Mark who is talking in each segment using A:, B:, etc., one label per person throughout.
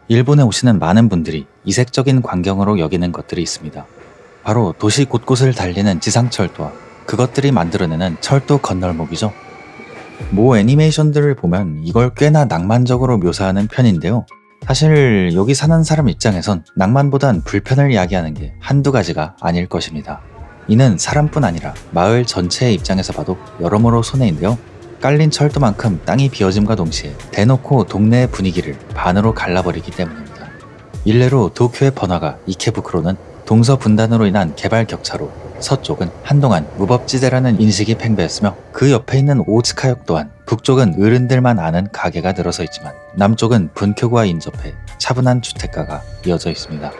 A: 일본에 오시는 많은 분들이 이색적인 광경으로 여기는 것들이 있습니다. 바로 도시 곳곳을 달리는 지상철도와 그것들이 만들어내는 철도 건널목이죠. 모 애니메이션들을 보면 이걸 꽤나 낭만적으로 묘사하는 편인데요. 사실 여기 사는 사람 입장에선 낭만보단 불편을 야기하는 게 한두 가지가 아닐 것입니다. 이는 사람뿐 아니라 마을 전체의 입장에서 봐도 여러모로 손해인데요. 깔린 철도만큼 땅이 비어짐과 동시에 대놓고 동네의 분위기를 반으로 갈라버리기 때문입니다. 일례로 도쿄의 번화가 이케부쿠로는 동서 분단으로 인한 개발 격차로 서쪽은 한동안 무법지대라는 인식이 팽배했으며 그 옆에 있는 오츠카역 또한 북쪽은 어른들만 아는 가게가 늘어서 있지만 남쪽은 분큐구와 인접해 차분한 주택가가 이어져 있습니다.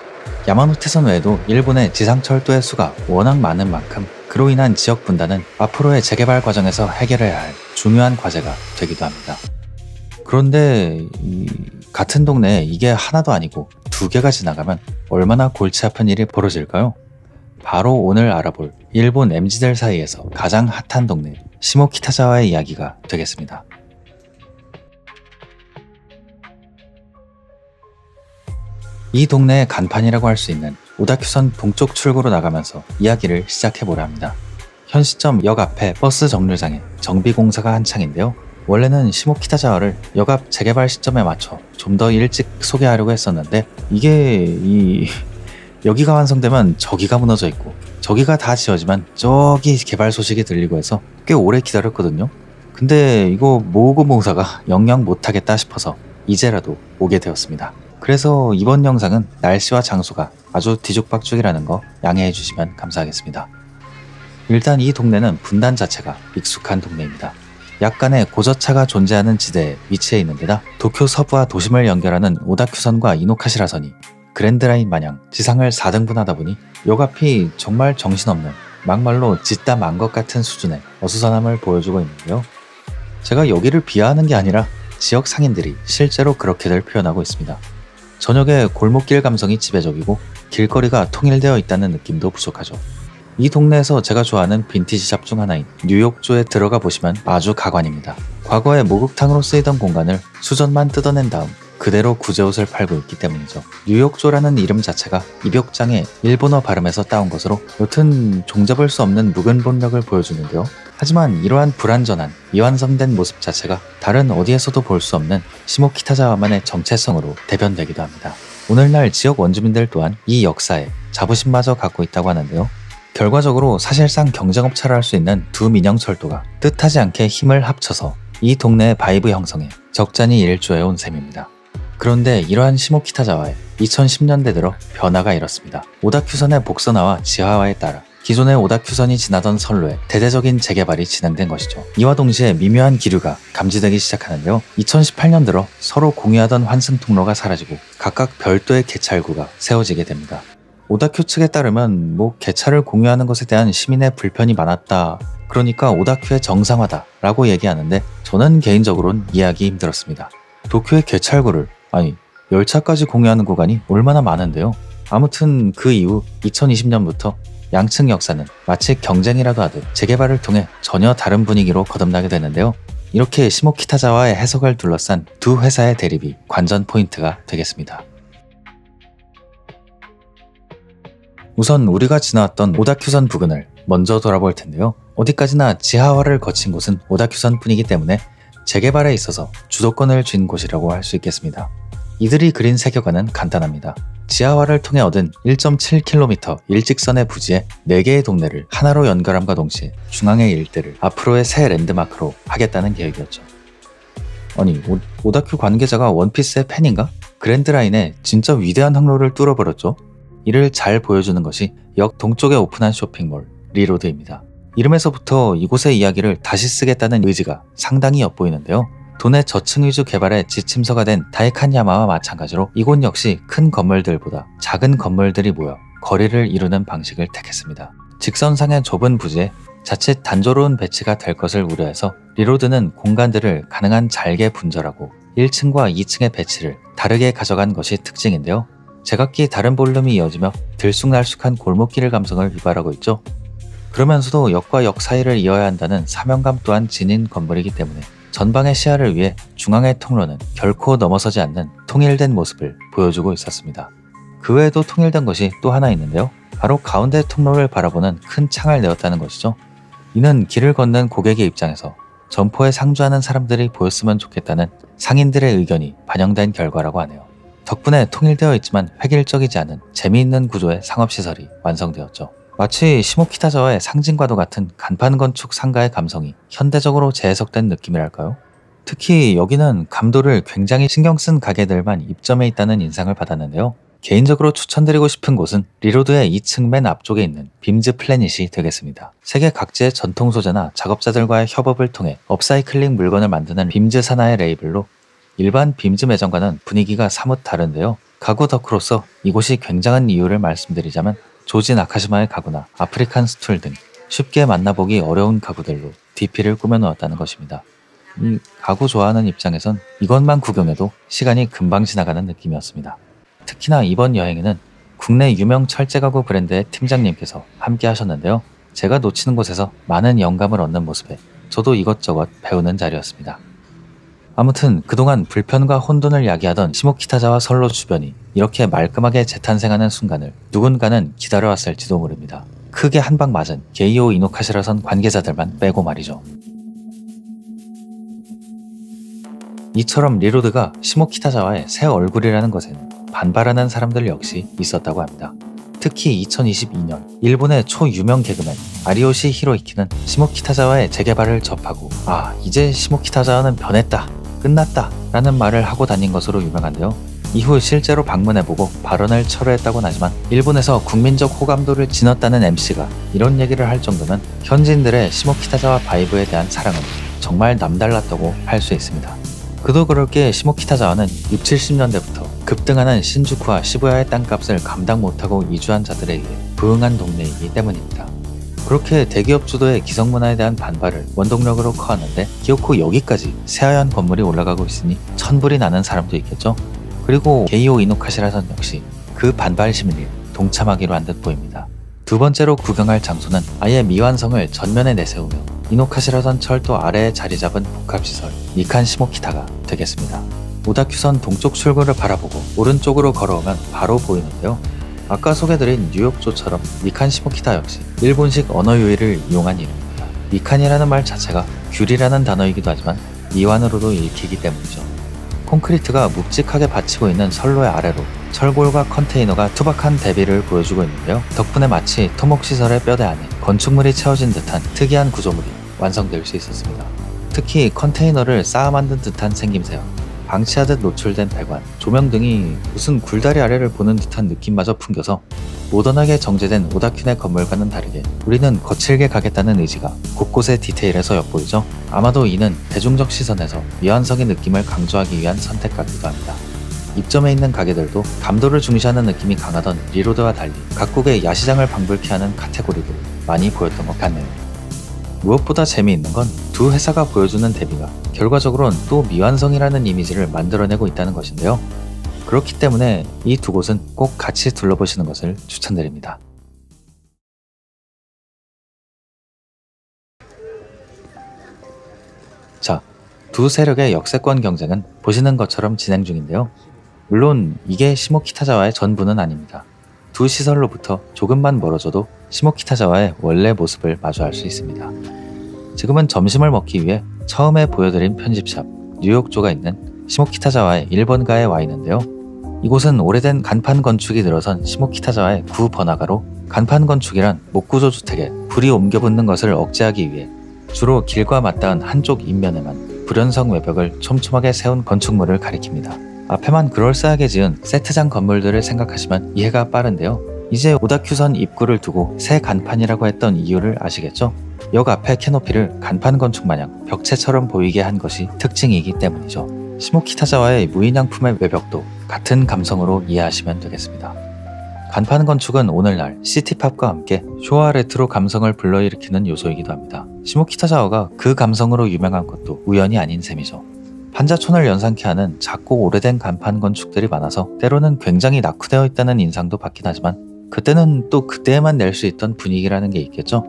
A: 야마노테선 외에도 일본의 지상철도의 수가 워낙 많은 만큼 그로 인한 지역 분단은 앞으로의 재개발 과정에서 해결해야 할 중요한 과제가 되기도 합니다. 그런데 같은 동네에 이게 하나도 아니고 두 개가 지나가면 얼마나 골치 아픈 일이 벌어질까요? 바로 오늘 알아볼 일본 MZ들 사이에서 가장 핫한 동네 시모키타자와의 이야기가 되겠습니다. 이 동네의 간판이라고 할 수 있는 오다큐선 동쪽 출구로 나가면서 이야기를 시작해보려 합니다. 현 시점 역 앞에 버스 정류장에 정비 공사가 한창인데요. 원래는 시모키타자와를 역 앞 재개발 시점에 맞춰 좀 더 일찍 소개하려고 했었는데 이게 여기가 완성되면 저기가 무너져 있고 저기가 다 지어지면 저기 개발 소식이 들리고 해서 꽤 오래 기다렸거든요. 근데 이거 모으고모으다가 영영 못하겠다 싶어서 이제라도 오게 되었습니다. 그래서 이번 영상은 날씨와 장소가 아주 뒤죽박죽이라는 거 양해해 주시면 감사하겠습니다. 일단 이 동네는 분단 자체가 익숙한 동네입니다. 약간의 고저차가 존재하는 지대에 위치해 있는 데다 도쿄 서부와 도심을 연결하는 오다큐선과 이노카시라선이 그랜드라인 마냥 지상을 4등분하다 보니 역 앞이 정말 정신없는 막말로 짓다 만 것 같은 수준의 어수선함을 보여주고 있는데요. 제가 여기를 비하하는 게 아니라 지역 상인들이 실제로 그렇게들 표현하고 있습니다. 저녁에 골목길 감성이 지배적이고 길거리가 통일되어 있다는 느낌도 부족하죠. 이 동네에서 제가 좋아하는 빈티지샵 중 하나인 뉴욕조에 들어가 보시면 아주 가관입니다. 과거에 목욕탕으로 쓰이던 공간을 수전만 뜯어낸 다음 그대로 구제옷을 팔고 있기 때문이죠. 뉴욕조라는 이름 자체가 입욕장의 일본어 발음에서 따온 것으로 여튼 종잡을 수 없는 묵은 본력을 보여주는데요. 하지만 이러한 불완전한 미완성된 모습 자체가 다른 어디에서도 볼 수 없는 시모키타자와만의 정체성으로 대변되기도 합니다. 오늘날 지역 원주민들 또한 이 역사에 자부심마저 갖고 있다고 하는데요. 결과적으로 사실상 경쟁업체를 할 수 있는 두 민영철도가 뜻하지 않게 힘을 합쳐서 이 동네의 바이브 형성에 적잖이 일조해온 셈입니다. 그런데 이러한 시모키타자와의 2010년대 들어 변화가 일었습니다. 오다큐선의 복선화와 지하화에 따라 기존의 오다큐선이 지나던 선로에 대대적인 재개발이 진행된 것이죠. 이와 동시에 미묘한 기류가 감지되기 시작하는데요. 2018년 들어 서로 공유하던 환승 통로가 사라지고 각각 별도의 개찰구가 세워지게 됩니다. 오다큐 측에 따르면 개찰을 공유하는 것에 대한 시민의 불편이 많았다. 그러니까 오다큐의 정상화다 라고 얘기하는데 저는 개인적으로는 이해하기 힘들었습니다. 도쿄의 개찰구를 열차까지 공유하는 구간이 얼마나 많은데요. 아무튼 그 이후 2020년부터 양측 역사는 마치 경쟁이라도 하듯 재개발을 통해 전혀 다른 분위기로 거듭나게 되는데요. 이렇게 시모키타자와의 해석을 둘러싼 두 회사의 대립이 관전 포인트가 되겠습니다. 우선 우리가 지나왔던 오다큐선 부근을 먼저 돌아볼 텐데요. 어디까지나 지하화를 거친 곳은 오다큐선 뿐이기 때문에 재개발에 있어서 주도권을 쥔 곳이라고 할 수 있겠습니다. 이들이 그린 세계관은 간단합니다. 지하화를 통해 얻은 1.7km 일직선의 부지에 4개의 동네를 하나로 연결함과 동시에 중앙의 일대를 앞으로의 새 랜드마크로 하겠다는 계획이었죠. 오다큐 관계자가 원피스의 팬인가? 그랜드라인에 진짜 위대한 항로를 뚫어버렸죠. 이를 잘 보여주는 것이 역 동쪽에 오픈한 쇼핑몰 리로드입니다. 이름에서부터 이곳의 이야기를 다시 쓰겠다는 의지가 상당히 엿보이는데요. 도내 저층 위주 개발의 지침서가 된 다이칸야마와 마찬가지로 이곳 역시 큰 건물들보다 작은 건물들이 모여 거리를 이루는 방식을 택했습니다. 직선상의 좁은 부지에 자칫 단조로운 배치가 될 것을 우려해서 리로드는 공간들을 가능한 잘게 분절하고 1층과 2층의 배치를 다르게 가져간 것이 특징인데요. 제각기 다른 볼륨이 이어지며 들쑥날쑥한 골목길의 감성을 유발하고 있죠. 그러면서도 역과 역 사이를 이어야 한다는 사명감 또한 지닌 건물이기 때문에 전방의 시야를 위해 중앙의 통로는 결코 넘어서지 않는 통일된 모습을 보여주고 있었습니다. 그 외에도 통일된 것이 또 하나 있는데요. 바로 가운데 통로를 바라보는 큰 창을 내었다는 것이죠. 이는 길을 걷는 고객의 입장에서 점포에 상주하는 사람들이 보였으면 좋겠다는 상인들의 의견이 반영된 결과라고 하네요. 덕분에 통일되어 있지만 획일적이지 않은 재미있는 구조의 상업시설이 완성되었죠. 마치 시모키타자와의 상징과도 같은 간판 건축 상가의 감성이 현대적으로 재해석된 느낌이랄까요? 특히 여기는 감도를 굉장히 신경 쓴 가게들만 입점해 있다는 인상을 받았는데요. 개인적으로 추천드리고 싶은 곳은 리로드의 2층 맨 앞쪽에 있는 빔즈 플래닛이 되겠습니다. 세계 각지의 전통 소재나 작업자들과의 협업을 통해 업사이클링 물건을 만드는 빔즈 산하의 레이블로 일반 빔즈 매장과는 분위기가 사뭇 다른데요. 가구 덕후로서 이곳이 굉장한 이유를 말씀드리자면 조지 나카시마의 가구나 아프리칸 스툴 등 쉽게 만나보기 어려운 가구들로 DP를 꾸며놓았다는 것입니다. 이 가구 좋아하는 입장에선 이것만 구경해도 시간이 금방 지나가는 느낌이었습니다. 특히나 이번 여행에는 국내 유명 철제 가구 브랜드의 팀장님께서 함께 하셨는데요. 제가 놓치는 곳에서 많은 영감을 얻는 모습에 저도 이것저것 배우는 자리였습니다. 아무튼 그동안 불편과 혼돈을 야기하던 시모키타자와 선로 주변이 이렇게 말끔하게 재탄생하는 순간을 누군가는 기다려왔을지도 모릅니다. 크게 한 방 맞은 게이오 이노카시라선 관계자들만 빼고 말이죠. 이처럼 리로드가 시모키타자와의 새 얼굴이라는 것에는 반발하는 사람들 역시 있었다고 합니다. 특히 2022년 일본의 초유명 개그맨 아리오시 히로이키는 시모키타자와의 재개발을 접하고 이제 시모키타자와는 변했다, 끝났다 라는 말을 하고 다닌 것으로 유명한데요. 이후 실제로 방문해보고 발언을 철회했다고는 하지만 일본에서 국민적 호감도를 지녔다는 MC가 이런 얘기를 할 정도면 현지인들의 시모키타자와 바이브에 대한 사랑은 정말 남달랐다고 할 수 있습니다. 그도 그럴 게 시모키타자와는 60, 70년대부터 급등하는 신주쿠와 시부야의 땅값을 감당 못하고 이주한 자들에 의해 부흥한 동네이기 때문입니다. 그렇게 대기업 주도의 기성문화에 대한 반발을 원동력으로 커왔는데 기어코 여기까지 새하얀 건물이 올라가고 있으니 천불이 나는 사람도 있겠죠. 그리고 게이오 이노카시라선 역시 그 반발 시민을 동참하기로 한 듯 보입니다. 두 번째로 구경할 장소는 아예 미완성을 전면에 내세우며 이노카시라선 철도 아래에 자리 잡은 복합시설 니칸 시모키타가 되겠습니다. 오다큐선 동쪽 출구를 바라보고 오른쪽으로 걸어오면 바로 보이는데요. 아까 소개드린 뉴욕조처럼 니칸 시모키타 역시 일본식 언어 유희를 이용한 이름입니다. 니칸이라는 말 자체가 귤이라는 단어이기도 하지만 미완으로도 읽히기 때문이죠. 콘크리트가 묵직하게 받치고 있는 선로의 아래로 철골과 컨테이너가 투박한 대비를 보여주고 있는데요. 덕분에 마치 토목시설의 뼈대 안에 건축물이 채워진 듯한 특이한 구조물이 완성될 수 있었습니다. 특히 컨테이너를 쌓아 만든 듯한 생김새와 방치하듯 노출된 배관, 조명 등이 무슨 굴다리 아래를 보는 듯한 느낌마저 풍겨서 모던하게 정제된 오다큐네 건물과는 다르게 우리는 거칠게 가겠다는 의지가 곳곳의 디테일에서 엿보이죠. 아마도 이는 대중적 시선에서 미완성의 느낌을 강조하기 위한 선택 같기도 합니다. 입점해 있는 가게들도 감도를 중시하는 느낌이 강하던 리로드와 달리 각국의 야시장을 방불케 하는 카테고리들이 많이 보였던 것 같네요. 무엇보다 재미있는 건 두 회사가 보여주는 대비가 결과적으로는 또 미완성이라는 이미지를 만들어내고 있다는 것인데요. 그렇기 때문에 이 두 곳은 꼭 같이 둘러보시는 것을 추천드립니다. 자, 두 세력의 역세권 경쟁은 보시는 것처럼 진행 중인데요. 물론 이게 시모키타자와의 전부는 아닙니다. 두 시설로부터 조금만 멀어져도 시모키타자와의 원래 모습을 마주할 수 있습니다. 지금은 점심을 먹기 위해 처음에 보여드린 편집샵 뉴욕조가 있는 시모키타자와의 1번가에 와 있는데요. 이곳은 오래된 간판 건축이 들어선 시모키타자와의 구번화가로 간판 건축이란 목구조 주택에 불이 옮겨 붙는 것을 억제하기 위해 주로 길과 맞닿은 한쪽 인면에만 불연성 외벽을 촘촘하게 세운 건축물을 가리킵니다. 앞에만 그럴싸하게 지은 세트장 건물들을 생각하시면 이해가 빠른데요. 이제 오다큐선 입구를 두고 새 간판이라고 했던 이유를 아시겠죠? 역 앞의 캐노피를 간판 건축 마냥 벽체처럼 보이게 한 것이 특징이기 때문이죠. 시모키타자와의 무인양품의 외벽도 같은 감성으로 이해하시면 되겠습니다. 간판 건축은 오늘날 시티팝과 함께 쇼와 레트로 감성을 불러일으키는 요소이기도 합니다. 시모키타자와가 그 감성으로 유명한 것도 우연이 아닌 셈이죠. 판자촌을 연상케 하는 작고 오래된 간판 건축들이 많아서 때로는 굉장히 낙후되어 있다는 인상도 받긴 하지만 그때는 또 그때에만 낼 수 있던 분위기라는 게 있겠죠.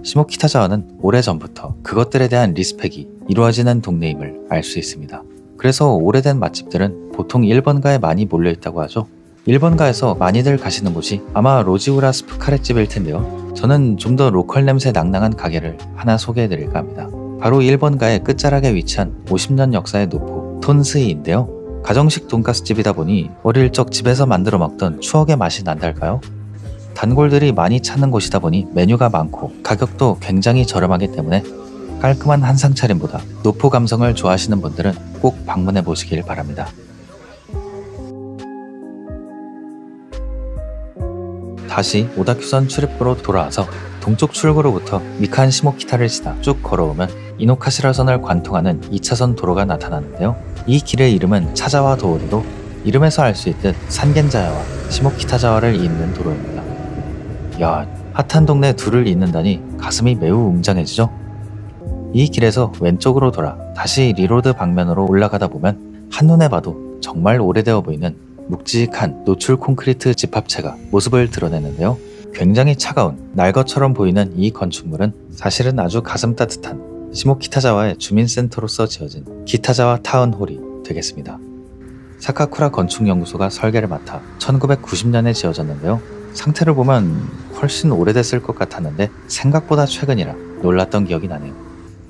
A: 시모키타자와는 오래전부터 그것들에 대한 리스펙이 이루어지는 동네임을 알 수 있습니다. 그래서 오래된 맛집들은 보통 1번가에 많이 몰려있다고 하죠. 1번가에서 많이들 가시는 곳이 아마 로지우라스프 카레집일 텐데요. 저는 좀 더 로컬 냄새 낭낭한 가게를 하나 소개해드릴까 합니다. 바로 1번가의 끝자락에 위치한 50년 역사의 노포 톤스이인데요. 가정식 돈가스집이다 보니 어릴 적 집에서 만들어 먹던 추억의 맛이 난달까요? 단골들이 많이 찾는 곳이다 보니 메뉴가 많고 가격도 굉장히 저렴하기 때문에 깔끔한 한상 차림보다 노포 감성을 좋아하시는 분들은 꼭 방문해 보시길 바랍니다. 다시 오다큐선 출입구로 돌아와서 동쪽 출구로부터 미칸 시모키타를 지나 쭉 걸어오면 이노카시라선을 관통하는 2차선 도로가 나타나는데요. 이 길의 이름은 차자와 도오리로 이름에서 알 수 있듯 산겐자야와 시모키타자와를 잇는 도로입니다. 야, 핫한 동네 둘을 잇는다니 가슴이 매우 웅장해지죠? 이 길에서 왼쪽으로 돌아 다시 리로드 방면으로 올라가다 보면 한눈에 봐도 정말 오래되어 보이는 묵직한 노출 콘크리트 집합체가 모습을 드러내는데요. 굉장히 차가운 날것처럼 보이는 이 건축물은 사실은 아주 가슴 따뜻한 시모키타자와의 주민센터로서 지어진 기타자와 타운홀이 되겠습니다. 사카쿠라 건축연구소가 설계를 맡아 1990년에 지어졌는데요. 상태를 보면 훨씬 오래됐을 것 같았는데 생각보다 최근이라 놀랐던 기억이 나네요.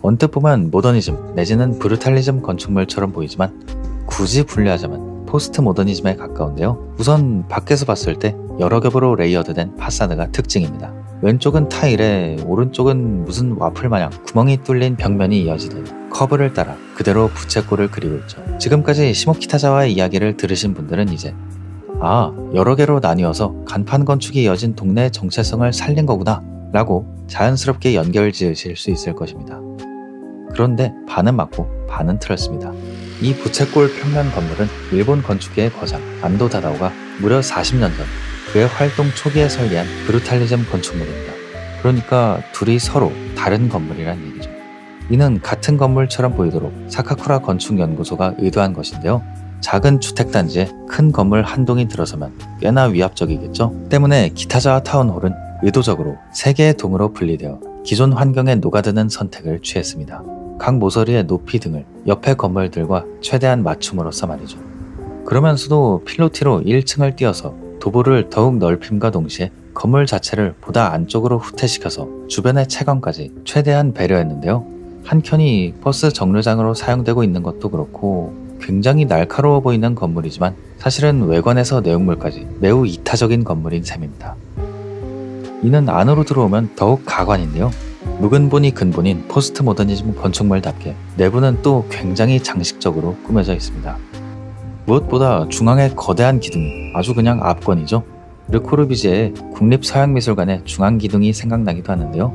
A: 언뜻 보면 모더니즘 내지는 브루탈리즘 건축물처럼 보이지만 굳이 분류하자면 포스트 모더니즘에 가까운데요. 우선 밖에서 봤을 때 여러 겹으로 레이어드된 파사드가 특징입니다. 왼쪽은 타일에 오른쪽은 무슨 와플 마냥 구멍이 뚫린 벽면이 이어지듯 커브를 따라 그대로 부채꼴을 그리고 있죠. 지금까지 시모키타자와의 이야기를 들으신 분들은 이제 여러 개로 나뉘어서 간판 건축이 이어진 동네의 정체성을 살린 거구나 라고 자연스럽게 연결 지으실 수 있을 것입니다. 그런데 반은 맞고 반은 틀렸습니다. 이 부채꼴 평면 건물은 일본 건축계의 거장 안도 다다오가 무려 40년 전 그의 활동 초기에 설계한 브루탈리즘 건축물입니다. 그러니까 둘이 서로 다른 건물이란 얘기죠. 이는 같은 건물처럼 보이도록 사카쿠라 건축연구소가 의도한 것인데요. 작은 주택단지에 큰 건물 한 동이 들어서면 꽤나 위압적이겠죠. 때문에 기타자와 타운홀은 의도적으로 3개의 동으로 분리되어 기존 환경에 녹아드는 선택을 취했습니다. 각 모서리의 높이 등을 옆의 건물들과 최대한 맞춤으로써 말이죠. 그러면서도 필로티로 1층을 띄어서 도보를 더욱 넓힘과 동시에 건물 자체를 보다 안쪽으로 후퇴시켜서 주변의 채광까지 최대한 배려했는데요. 한켠이 버스 정류장으로 사용되고 있는 것도 그렇고 굉장히 날카로워 보이는 건물이지만 사실은 외관에서 내용물까지 매우 이타적인 건물인 셈입니다. 이는 안으로 들어오면 더욱 가관인데요. 묵은 본이 근본인 포스트 모더니즘 건축물답게 내부는 또 굉장히 장식적으로 꾸며져 있습니다. 무엇보다 중앙에 거대한 기둥이 아주 그냥 압권이죠. 르코르비제의 국립서양미술관의 중앙기둥이 생각나기도 하는데요.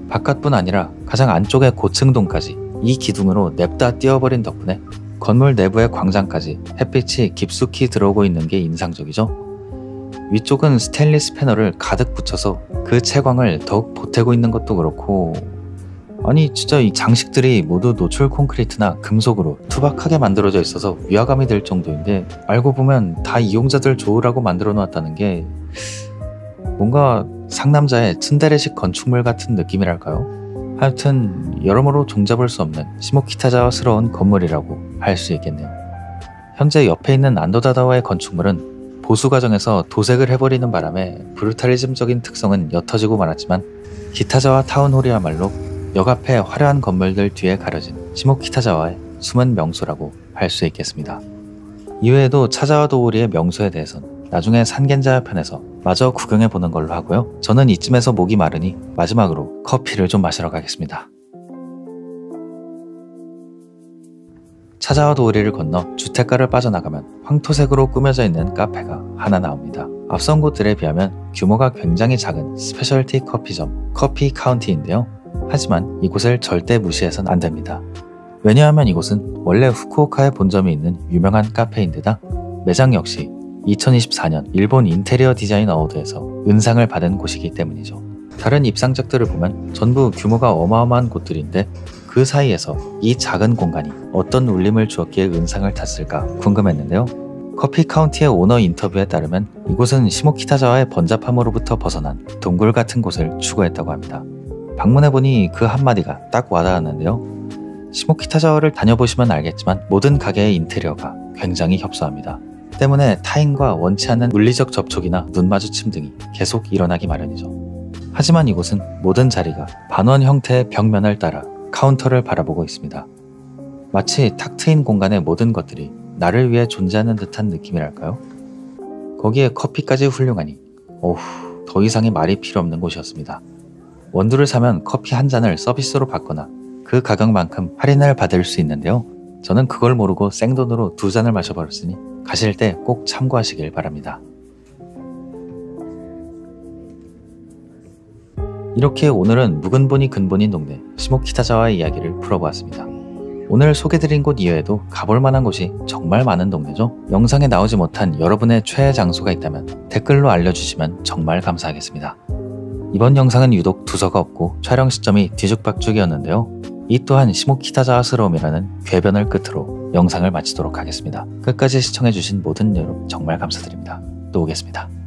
A: 바깥뿐 아니라 가장 안쪽의 고층동까지 이 기둥으로 냅다 띄워버린 덕분에 건물 내부의 광장까지 햇빛이 깊숙이 들어오고 있는 게 인상적이죠. 위쪽은 스테인리스 패널을 가득 붙여서 그 채광을 더욱 보태고 있는 것도 그렇고 아니 진짜 이 장식들이 모두 노출 콘크리트나 금속으로 투박하게 만들어져 있어서 위화감이 들 정도인데 알고 보면 다 이용자들 좋으라고 만들어 놓았다는 게 뭔가 상남자의 츤데레식 건축물 같은 느낌이랄까요? 하여튼 여러모로 종잡을 수 없는 시모키타자와스러운 건물이라고 할 수 있겠네요. 현재 옆에 있는 안도다다와의 건축물은 보수 과정에서 도색을 해버리는 바람에 브루탈리즘적인 특성은 옅어지고 말았지만 기타자와 타운홀이야말로 역 앞의 화려한 건물들 뒤에 가려진 시모키타자와의 숨은 명소라고 할 수 있겠습니다. 이외에도 차자와 도오리의 명소에 대해선 나중에 산겐자야 편에서 마저 구경해보는 걸로 하고요. 저는 이쯤에서 목이 마르니 마지막으로 커피를 좀 마시러 가겠습니다. 차자와 도오리를 건너 주택가를 빠져나가면 황토색으로 꾸며져 있는 카페가 하나 나옵니다. 앞선 곳들에 비하면 규모가 굉장히 작은 스페셜티 커피점 커피 카운티인데요. 하지만 이곳을 절대 무시해선 안 됩니다. 왜냐하면 이곳은 원래 후쿠오카에 본점이 있는 유명한 카페인데다 매장 역시 2024년 일본 인테리어 디자인 어워드에서 은상을 받은 곳이기 때문이죠. 다른 입상작들을 보면 전부 규모가 어마어마한 곳들인데 그 사이에서 이 작은 공간이 어떤 울림을 주었기에 은상을 탔을까 궁금했는데요. 커피 카운티의 오너 인터뷰에 따르면 이곳은 시모키타자와의 번잡함으로부터 벗어난 동굴 같은 곳을 추구했다고 합니다. 방문해보니 그 한마디가 딱 와닿았는데요. 시모키타자와를 다녀보시면 알겠지만 모든 가게의 인테리어가 굉장히 협소합니다. 때문에 타인과 원치 않는 물리적 접촉이나 눈 마주침 등이 계속 일어나기 마련이죠. 하지만 이곳은 모든 자리가 반원 형태의 벽면을 따라 카운터를 바라보고 있습니다. 마치 탁 트인 공간의 모든 것들이 나를 위해 존재하는 듯한 느낌이랄까요? 거기에 커피까지 훌륭하니 어후, 더 이상의 말이 필요 없는 곳이었습니다. 원두를 사면 커피 한 잔을 서비스로 받거나 그 가격만큼 할인을 받을 수 있는데요. 저는 그걸 모르고 생돈으로 2잔을 마셔버렸으니 가실 때 꼭 참고하시길 바랍니다. 이렇게 오늘은 묵은 본이 근본인 동네 시모키타자와의 이야기를 풀어보았습니다. 오늘 소개드린 곳 이외에도 가볼 만한 곳이 정말 많은 동네죠. 영상에 나오지 못한 여러분의 최애 장소가 있다면 댓글로 알려주시면 정말 감사하겠습니다. 이번 영상은 유독 두서가 없고 촬영 시점이 뒤죽박죽이었는데요. 이 또한 시모키타자와스러움이라는 궤변을 끝으로 영상을 마치도록 하겠습니다. 끝까지 시청해주신 모든 여러분 정말 감사드립니다. 또 오겠습니다.